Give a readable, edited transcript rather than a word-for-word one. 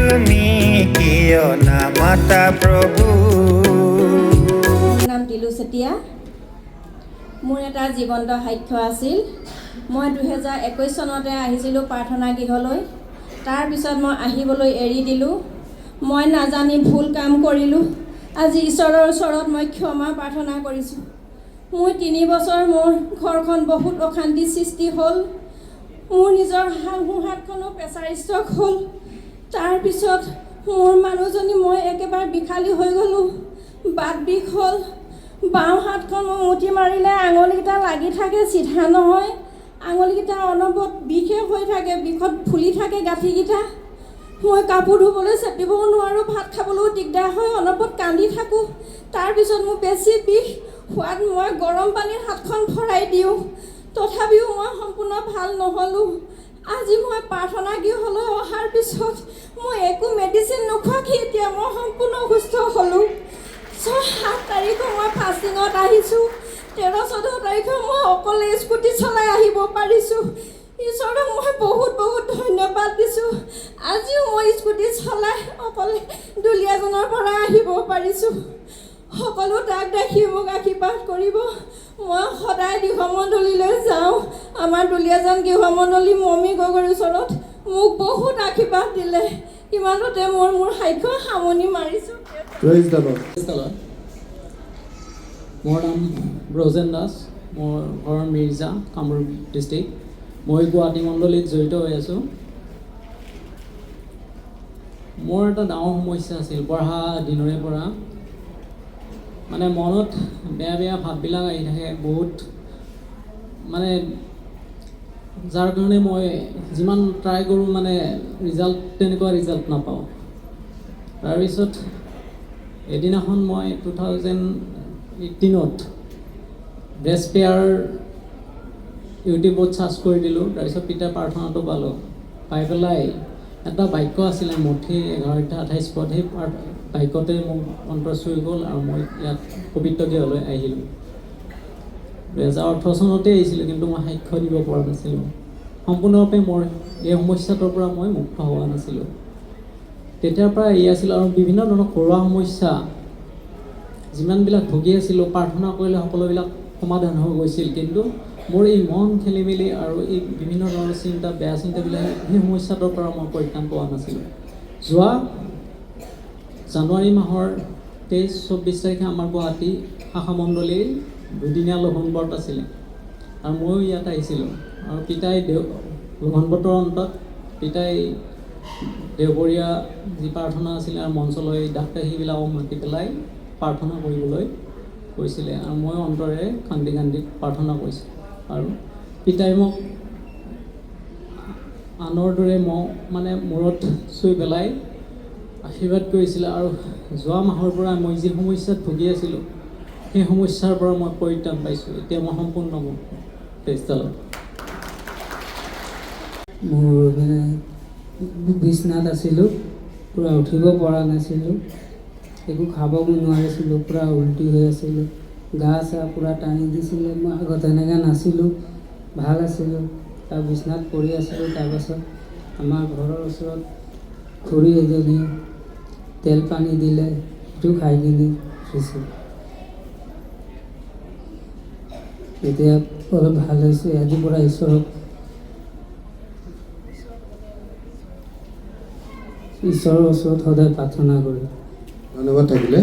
তুমি কিয় নামাতা প্ৰভু। নাম দিলু চেতিয়া। মোৰ এটা জীৱন্ত সাক্ষ্য আছিল। মই 2021 চনতে আহিছিলোঁ প্ৰাৰ্থনা গৃহলৈ। তাৰপিছত মই আহিবলৈ এৰি দিলোঁ। মই নাজানি ভুল কাম কৰিলোঁ। আজি ঈশ্বৰৰ ওচৰত মই ক্ষমা প্ৰাৰ্থনা কৰিছোঁ। মোৰ 3 বছৰ মোৰ ঘৰখন বহুত অশান্তি সৃষ্টি হ'ল। মোৰ নিজৰ শাহু হাতখনো প্ৰেছাৰ ষ্ট্ৰক হ'ল। তাৰপিছত মোৰ মানুহজনী মই একেবাৰে বিখালী হৈ গ'লোঁ। বাত বিষ হ'ল। বাওঁ হাতখন মই মুঠি মাৰিলে আঙুলিকেইটা লাগি থাকে, চিধা নহয়। আঙুলিকেইটা অনবৰত বিষে হৈ থাকে, বিষত ফুলি থাকে গাঁঠিকেইটা। মই কাপোৰ ধুবলৈ চেপিবও নোৱাৰোঁ, ভাত খাবলৈও দিগদাৰ হয়, অনবৰত কান্দি থাকোঁ। তাৰপিছত মোৰ বেছি বিষ হোৱাত মই গৰম পানীত হাতখন ভৰাই দিওঁ। তথাপিও মই সম্পূৰ্ণ ভাল নহ'লোঁ। আজি মই প্ৰাৰ্থনা গৃহলৈ অহাৰ পিছত মই একো মেডিচিন নোখোৱাকৈ এতিয়া মই সম্পূৰ্ণ সুস্থ হ'লোঁ। 6-7 তাৰিখে মই ফাষ্টিঙত আহিছোঁ। 13-14 তাৰিখে মই অকলে স্কুটি চলাই আহিব পাৰিছোঁ। ঈশ্বৰক মই বহুত বহুত ধন্যবাদ দিছোঁ। আজিও মই স্কুটি চলাই অকলে দুলীয়াজনৰ পৰা আহিব পাৰিছোঁ। সকলো তাক দেখি মোক আশীৰ্বাদ কৰিব। মই সদায় গৃহমণ্ডলীলৈ যাওঁ। আমাৰ দুলীয়াজান গৃহমণ্ডলী মমী গগৈৰ ওচৰত মোক বহুত আশীৰ্বাদ দিলে। ইমানতে মোৰ সাক্ষ্য সামৰণি মাৰিছোঁ। মোৰ নাম ব্ৰজেন দাস। মোৰ ঘৰ মিৰ্জা, কামৰূপ ডিষ্ট্ৰিক্ট। মই গুৱাহাটী মণ্ডলীত জড়িত হৈ আছোঁ। মোৰ এটা ডাঙৰ সমস্যা আছিল পঢ়া দিনৰে পৰা। মানে মনত বেয়া বেয়া ভাৱবিলাক আহি থাকে বহুত। মানে যাৰ কাৰণে মই যিমান ট্ৰাই কৰোঁ মানে তেনেকুৱা ৰিজাল্ট নাপাওঁ। তাৰপিছত এদিনাখন মই 2018ত ব্ৰেষ্ট পেয়াৰ ইউটিউবত চাৰ্চ কৰি দিলোঁ। তাৰপিছত পিতাৰ প্ৰাৰ্থনাটো পালোঁ। পাই পেলাই এটা বাক্য আছিলে মুঠি 11:28 পদ। সেই বাক্যতে মোক অন্তৰ চুই গ'ল আৰু মই ইয়াত পবিত্ৰ গৃহলৈ আহিলোঁ। 2018 চনতে আহিছিলোঁ, কিন্তু মই সাক্ষ্য দিব পৰা নাছিলোঁ। সম্পূৰ্ণৰূপে মোৰ এই সমস্যাটোৰ পৰা মই মুক্ত হোৱা নাছিলোঁ। তেতিয়াৰ পৰা এৰি আছিলোঁ আৰু বিভিন্ন ধৰণৰ ঘৰুৱা সমস্যা যিমানবিলাক ভুগি আছিলোঁ প্ৰাৰ্থনা কৰিলে সকলোবিলাক সমাধান হৈ গৈছিল। কিন্তু মোৰ এই মন খেলি মেলি আৰু এই বিভিন্ন ধৰণৰ চিন্তা, বেয়া চিন্তাবিলাক সেই সমস্যাটোৰ পৰা মই পৰিত্ৰাণ পোৱা নাছিলোঁ। যোৱা জানুৱাৰী মাহৰ 23-24 তাৰিখে আমাৰ গুৱাহাটী শাখামণ্ডলীৰ 2দিনীয়া লঘোণব্ৰত আছিলে আৰু ময়ো ইয়াত আহিছিলোঁ। আৰু পিতাই লঘোণব্ৰতৰ অন্তত পিতাই দেওবৰীয়া যি প্ৰাৰ্থনা আছিলে আৰু মঞ্চলৈ দাসদাসীবিলাকক মাতি পেলাই প্ৰাৰ্থনা কৰিবলৈ কৈছিলে আৰু মই অন্তৰে কান্দি কান্দি প্ৰাৰ্থনা কৰিছিলোঁ। আৰু পিতাই মোক আনৰ দৰে মানে মূৰত চুই পেলাই আশীৰ্বাদ কৰিছিলে। আৰু যোৱা মাহৰ পৰা মই যি সমস্যাত ভুগি আছিলোঁ সেই সমস্যাৰ পৰা মই পৰিত্ৰাণ পাইছোঁ। এতিয়া মই সম্পূৰ্ণ মোৰ মানে বিচনাত আছিলোঁ, পূৰা উঠিব পৰা নাছিলোঁ, একো খাব নোৱাৰিছিলোঁ, পূৰা উল্টি হৈ আছিলোঁ, গা চা পূৰা টানি দিছিলে। মই আগত এনেকৈ নাছিলোঁ, ভাল আছিলোঁ। তাৰ বিচনাত পৰি আছিলোঁ। তাৰপাছত আমাৰ ঘৰৰ ওচৰত খুৰী এজনী তেল পানী দিলে, সেইটো খাই কিনি উঠিছোঁ। এতিয়া অলপ ভাল হৈছে। আজিৰ পৰা ঈশ্বৰৰ ওচৰত সদায় প্ৰাৰ্থনা কৰোঁ। ধন্যবাদ থাকিলে।